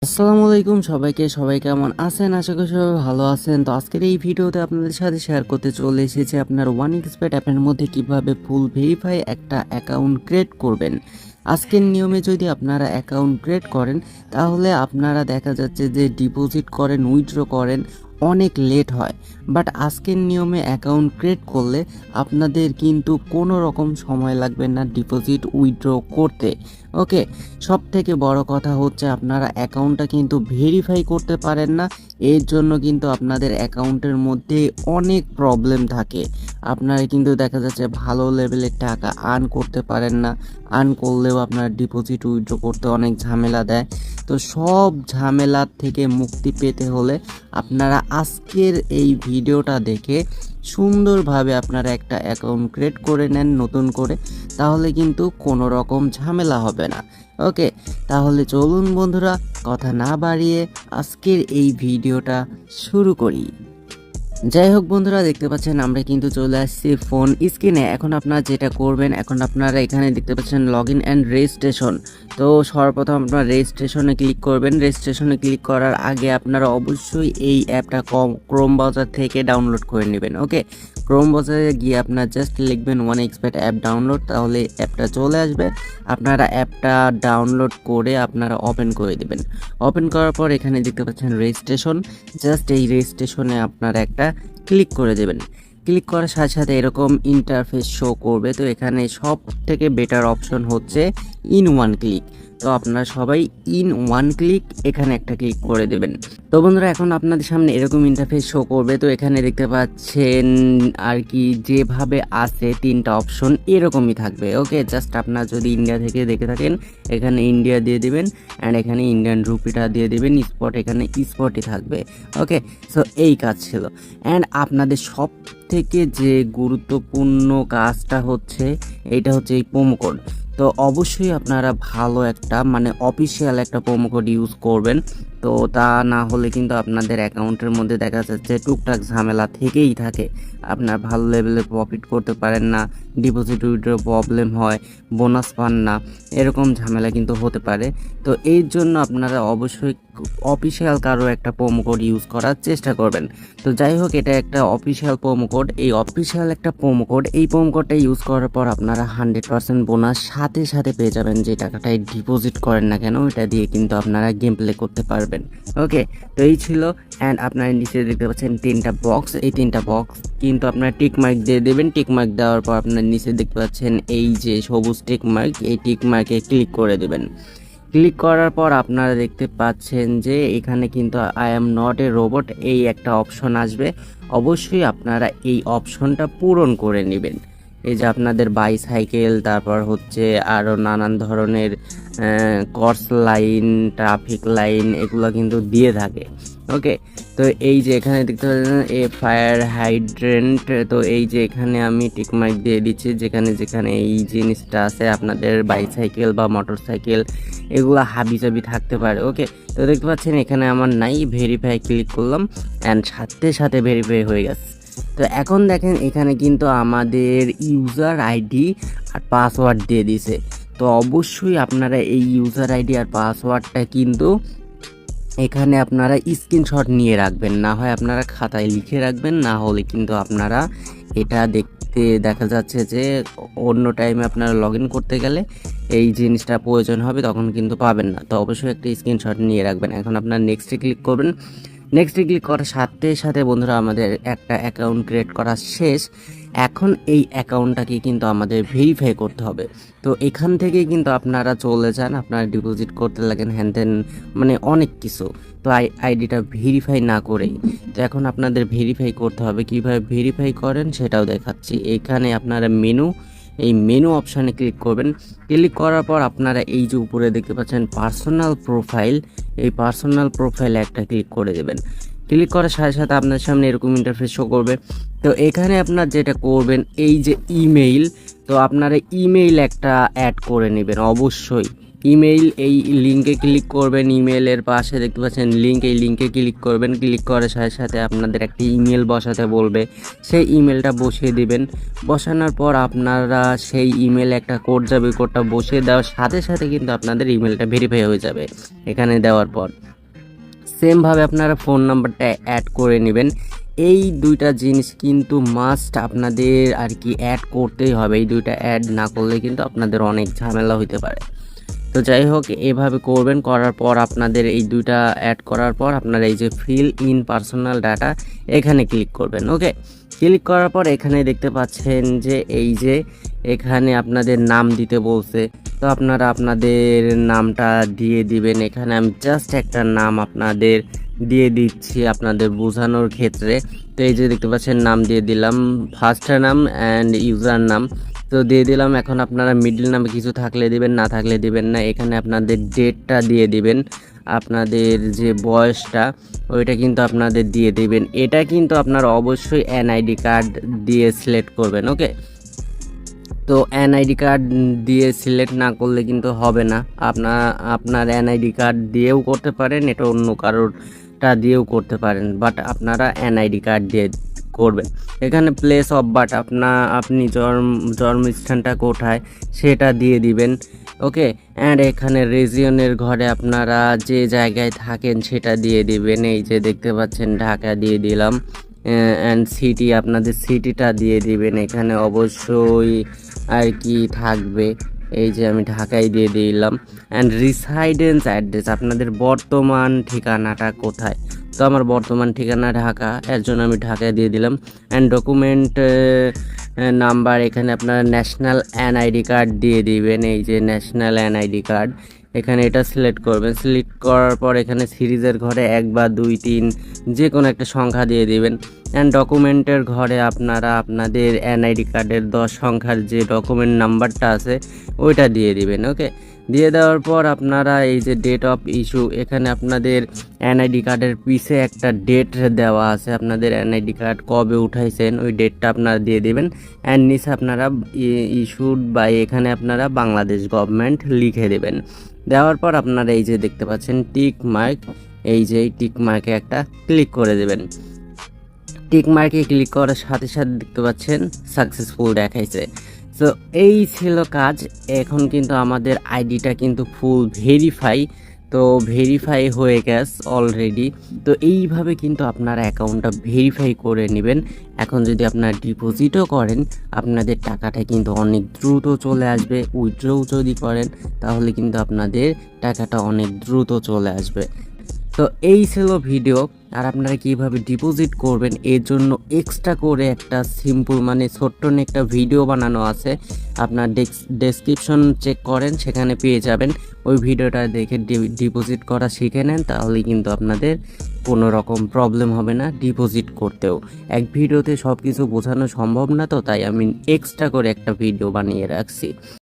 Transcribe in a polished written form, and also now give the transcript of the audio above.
আসসালামু আলাইকুম সবাই কেমন আছেন? আশা করি সবাই ভালো আছেন। তো আজকের এই ভিডিওতে আপনাদের সাথে শেয়ার করতে চলে এসেছি আপনার OneXBet অ্যাপের মধ্যে কিভাবে ফুল ভেরিফাই একটা অ্যাকাউন্ট ক্রিয়েট করবেন। আজকের নিয়মে যদি আপনারা অ্যাকাউন্ট ক্রিয়েট করেন তাহলে আপনারা দেখা যাচ্ছে যে ডিপোজিট করেন, উইথড্র করেন, অনেক লেট হয়। বাট আজকের নিয়মে অ্যাকাউন্ট ক্রিয়েট করলে আপনাদের কিন্তু কোনো রকম সময় লাগবে না ডিপোজিট উইথড্র করতে। ওকে, সব থেকে বড় কথা হচ্ছে আপনারা অ্যাকাউন্টটা কিন্তু ভেরিফাই করতে পারেন না। এর জন্য কিন্তু আপনাদের অ্যাকাউন্টের মধ্যে অনেক প্রবলেম থাকে। আপনারা কিন্তু দেখা যাচ্ছে ভালো লেভেলের টাকা আর্ন করতে পারেন না। আর্ন করলেও আপনার ডিপোজিট উইথড্র করতে অনেক ঝামেলা দেয়। তো সব ঝামেলার থেকে মুক্তি পেতে হলে আপনারা আজকের এই ভিডিওটা দেখে সুন্দরভাবে আপনারা একটা অ্যাকাউন্ট ক্রিয়েট করে নেন নতুন করে, তাহলে কিন্তু কোনো রকম ঝামেলা হবে না। ওকে, তাহলে চলুন বন্ধুরা কথা না বাড়িয়ে আজকের এই ভিডিওটা শুরু করি। যাই হোক বন্ধুরা, দেখতে পাচ্ছেন আমরা কিন্তু চলে আসছি ফোন স্ক্রিনে। এখন আপনারা যেটা করবেন, এখন আপনারা এখানে দেখতে পাচ্ছেন লগ ইন অ্যান্ড রেজিস্ট্রেশন। তো সর্বপ্রথম আপনারা রেজিস্ট্রেশনে ক্লিক করবেন। রেজিস্ট্রেশনে ক্লিক করার আগে আপনারা অবশ্যই এই অ্যাপটা ক্রোম ব্রাউজার থেকে ডাউনলোড করে নেবেন। ওকে, ক্রোম ব্রাউজারে গিয়ে আপনার জাস্ট লিখবেন OneXBet অ্যাপ ডাউনলোড, তাহলে অ্যাপটা চলে আসবে। আপনারা অ্যাপটা ডাউনলোড করে আপনারা ওপেন করে দেবেন। ওপেন করার পর এখানে দেখতে পাচ্ছেন রেজিস্ট্রেশন, জাস্ট এই রেজিস্ট্রেশনে আপনারা একটা ক্লিক করে দেবেন। ক্লিক করার সাথে সাথে এরকম ইন্টারফেস শো করবে। তো এখানে সব থেকে বেটার অপশন হচ্ছে ইন ওয়ান ক্লিক। তো আপনারা সবাই ইন ওয়ান ক্লিক এখানে একটা ক্লিক করে দেবেন। তো বন্ধুরা, এখন আপনাদের সামনে এরকম ইন্টারফেস শো করবে। তো এখানে দেখতে পাচ্ছেন আর কি যেভাবে আছে তিনটা অপশন এরকমই থাকবে। ওকে, জাস্ট আপনারা যদি ইন্ডিয়া থেকে দেখে থাকেন এখানে ইন্ডিয়া দিয়ে দিবেন, অ্যান্ড এখানে ইন্ডিয়ান রুপিটা দিয়ে দিবেন। স্পট এখানে স্পটই থাকবে। ওকে, সো এই কাজ ছিল। অ্যান্ড আপনাদের সব থেকে যে গুরুত্বপূর্ণ কাজটা হচ্ছে এইটা হচ্ছে এই প্রোমো কোড। তো অবশ্যই আপনারা ভালো একটা অফিসিয়াল একটা প্রোমো কোড ইউজ করবেন। তো তা না হলে কিন্তু আপনাদের অ্যাকাউন্টের মধ্যে দেখা যাচ্ছে টুকটাক ঝামেলা থেকেই থাকে। আপনার ভালো লেভেলে প্রফিট করতে পারেন না, ডিপোজিট উইথড্র প্রবলেম হয়, বোনাস পান না, এরকম ঝামেলা কিন্তু হতে পারে। তো এর জন্য আপনারা অবশ্যই অফিসিয়াল কারো একটা প্রোমো কোড ইউজ করার চেষ্টা করবেন। তো যাই হোক, এটা একটা অফিসিয়াল প্রোমো কোড। এই অফিসিয়াল একটা প্রোমো কোড, এই প্রোমো কোডটা ইউজ করার পর আপনারা 100% বোনাস সাথে সাথে পেয়ে যাবেন। যে টাকাটাই ডিপোজিট করেন না কেন এটা দিয়ে কিন্তু আপনারা গেম প্লে করতে পারবেন। ওকে, তো এই ছিল। অ্যান্ড আপনারা নিচে দেখতে পাচ্ছেন তিনটা বক্স। এই তিনটা বক্স কিন্তু আপনারা টিক মার্ক দিয়ে দেবেন। টিক মার্ক দেওয়ার পর আপনার নিচে দেখতে পাচ্ছেন এই যে সবুজ টিক মার্ক, এই টিক মার্কে ক্লিক করে দেবেন। ক্লিক করার পর আপনারা দেখতে পাচ্ছেন যে এখানে কিন্তু I am not a robot এই একটা অপশন আসবে। অবশ্যই আপনারা এই অপশনটা পূরণ করে নেবেন। এই যে আপনাদের বাইসাইকেল, তারপর হচ্ছে আরও নানান ধরনের কর্স লাইন, ট্রাফিক লাইন, এগুলো কিন্তু দিয়ে থাকে। ওকে, তো এই যে এখানে দেখতে পাচ্ছেন এ ফায়ার হাইড্রেন্ট। তো এই যে এখানে আমি টিকমার্ক দিয়ে দিচ্ছি যেখানে যেখানে এই জিনিসটা আছে। আপনাদের বাইসাইকেল বা মোটর সাইকেল এগুলো হাবিজাবি থাকতে পারে। ওকে, তো দেখতে পাচ্ছেন এখানে আমার নাই, ভেরিফাই ক্লিক করলাম অ্যান্ড সাথে সাথে ভেরিফাই হয়ে গেছে। তো এখন দেখেন এখানে কিন্তু আমাদের ইউজার আইডি আর পাসওয়ার্ড দিয়ে দিছে। তো অবশ্যই আপনারা এই ইউজার আইডি আর পাসওয়ার্ডটা কিন্তু এখানে আপনারা স্ক্রিনশট নিয়ে রাখবেন, না হয় আপনারা খাতায় লিখে রাখবেন, না হলে কিন্তু আপনারা এটা দেখতে দেখা যাচ্ছে যে অন্য টাইমে আপনারা লগ ইন করতে গেলে এই জিনিসটা প্রয়োজন হবে, তখন কিন্তু পাবেন না। তো অবশ্যই একটা স্ক্রিনশট নিয়ে রাখবেন। এখন আপনারা নেক্সটে ক্লিক করবেন। নেক্সটে ক্লিক করার সাথে সাথে বন্ধুরা আমাদের একটা অ্যাকাউন্ট ক্রিয়েট করা শেষ। এখন এই অ্যাকাউন্টটাকে কিন্তু আমাদের ভেরিফাই করতে হবে। তো এখান থেকেই কিন্তু আপনারা চলে যান, আপনারা ডিপোজিট করতে লাগেন হ্যান ত্যান অনেক কিছু। তো আইডিটা ভেরিফাই না করেই তো এখন আপনাদের ভেরিফাই করতে হবে। কীভাবে ভেরিফাই করেন সেটাও দেখাচ্ছি। এখানে আপনারা এই মেনু অপশানে ক্লিক করবেন। ক্লিক করার পর আপনারা এই যে উপরে দেখতে পাচ্ছেন পার্সোনাল প্রোফাইল, এই পার্সোনাল প্রোফাইলে একটা ক্লিক করে দেবেন। ক্লিক করার সাথে সাথে আপনার সামনে এরকম ইন্টারফেস শো করবে। তো এখানে আপনার যেটা করবেন, এই যে ইমেইল, তো আপনারা ইমেইল একটা অ্যাড করে নেবেন। অবশ্যই ইমেইল, এই লিঙ্কে ক্লিক করবেন। ইমেলের পাশে দেখতে পাচ্ছেন লিঙ্ক, এই লিঙ্কে ক্লিক করবেন। ক্লিক করার সাথে সাথে আপনাদের একটা ইমেল বসাতে বলবে, সেই ইমেলটা বসিয়ে দিবেন। বসানোর পর আপনারা সেই ইমেলে একটা কোড যাবে, কোডটা বসিয়ে দেওয়ার সাথে সাথে কিন্তু আপনাদের ইমেলটা ভেরিফাই হয়ে যাবে। এখানে দেওয়ার পর সেমভাবে আপনারা ফোন নাম্বারটা অ্যাড করে নেবেন। এই দুইটা জিনিস কিন্তু মাস্ট আপনাদের আর কি অ্যাড করতেই হবে। এই দুইটা অ্যাড না করলে কিন্তু আপনাদের অনেক ঝামেলা হতে পারে। তো যাই হোক, এভাবে করবেন। করার পর আপনাদের এই দুইটা অ্যাড করার পর আপনারা এই যে ফিল ইন পার্সোনাল ডাটা এখানে ক্লিক করবেন। ওকে, ক্লিক করার পর এখানে দেখতে পাচ্ছেন যে এই যে এখানে আপনাদের নাম দিতে বলছে। তো আপনারা আপনাদের নামটা দিয়ে দিবেন। এখানে আমি জাস্ট একটা নাম আপনাদের দিয়ে দিচ্ছি আপনাদের বোঝানোর ক্ষেত্রে। তো এই যে দেখতে পাচ্ছেন নাম দিয়ে দিলাম, ফার্স্ট নাম অ্যান্ড ইউজার নাম তো দিয়ে দিলাম। এখন আপনারা মিডল নামে কিছু থাকলে দিবেন, না থাকলে দিবেন না। এখানে আপনাদের ডেটটা দিয়ে দিবেন, আপনাদের যে বয়সটা ওইটা কিন্তু আপনাদের দিয়ে দিবেন। এটা কিন্তু আপনারা অবশ্যই এনআইডি কার্ড দিয়ে সিলেক্ট করবেন। ওকে, তো এনআইডি কার্ড দিয়ে সিলেক্ট না করলে কিন্তু হবে না। আপনার এনআইডি কার্ড দিয়েও করতে পারেন, এটা অন্য কারোরটা দিয়েও করতে পারেন, বাট আপনারা এনআইডি কার্ড দিয়ে করবেন। এখানে প্লেস অফ বার্থ আপনি জন্মস্থানটা কোথায় সেটা দিয়ে দিবেন। ওকে, অ্যান্ড এখানে রিজিয়নের ঘরে আপনারা যে জায়গায় থাকেন সেটা দিয়ে দিবেন। এই যে দেখতে পাচ্ছেন ঢাকা দিয়ে দিলাম। অ্যান্ড সিটি, আপনাদের সিটিটা দিয়ে দিবেন। এখানে অবশ্যই আর কি থাকবে, এই যে আমি ঢাকায় দিয়ে দিলাম। অ্যান্ড রিসাইডেন্স অ্যাড্রেস, আপনাদের বর্তমান ঠিকানাটা কোথায়। তো আমার বর্তমান ঠিকানা ঢাকা, এর জন্য আমি ঢাকায় দিয়ে দিলাম। অ্যান্ড ডকুমেন্ট নাম্বার, এখানে আপনারা ন্যাশনাল এনআইডি কার্ড দিয়ে দিবেন। এই যে ন্যাশনাল এনআইডি কার্ড, এখানে এটা সিলেক্ট করবেন। সিলেক্ট করার পর এখানে সিরিজের ঘরে 1 বা 2 3 যে কোনো একটা সংখ্যা দিয়ে দিবেন। অ্যান্ড ডকুমেন্টের ঘরে আপনারা আপনাদের এনআইডি কার্ডের 10 সংখ্যার যে ডকুমেন্ট নাম্বারটা আছে ওইটা দিয়ে দিবেন। ওকে, দিয়ে দেওয়ার পর আপনারা এই যে ডেট অফ ইস্যু, এখানে আপনাদের এনআইডি কার্ডের পিছে একটা ডেট দেওয়া আছে, আপনাদের এনআইডি কার্ড কবে উঠাইছেন ওই ডেটটা আপনারা দিয়ে দিবেন। অ্যান্ড নিচে আপনারা ইস্যুড বা এখানে আপনারা বাংলাদেশ গভর্নমেন্ট লিখে দেবেন। দেওয়ার পর আপনারা এই যে দেখতে পাচ্ছেন টিক মার্ক, এই যে টিক মার্কে একটা ক্লিক করে দেবেন। টিক মার্কে ক্লিক করার সাথে সাথে দেখতে পাচ্ছেন সাকসেসফুল দেখাইছে। তো এই ছিল কাজ। এখন কিন্তু আমাদের আইডিটা কিন্তু ফুল ভেরিফাই হয়ে গেছে অলরেডি। তো এইভাবে কিন্তু আপনারা অ্যাকাউন্টটা ভেরিফাই করে নেবেন। এখন যদি আপনারা ডিপোজিটও করেন আপনাদের টাকাটা কিন্তু অনেক দ্রুত চলে আসবে। উইথড্রও যদি করেন তাহলে কিন্তু আপনাদের টাকাটা অনেক দ্রুত চলে আসবে। তো এই ছিল ভিডিও। আর আপনারা কিভাবে ডিপোজিট করবেন এর জন্য এক্সট্রা করে একটা সিম্পল মানে ছোট্ট একটা ভিডিও বানানো আছে, আপনার ডেসক্রিপশন চেক করেন, সেখানে পেয়ে যাবেন। ওই ভিডিওটা দেখে ডিপোজিট করা শিখে নেন, তাহলে কিন্তু আপনাদের কোনো রকম প্রবলেম হবে না ডিপোজিট করতেও। এক ভিডিওতে সব কিছু বোঝানো সম্ভব না, তো তাই আমি এক্সট্রা করে একটা ভিডিও বানিয়ে রাখছি।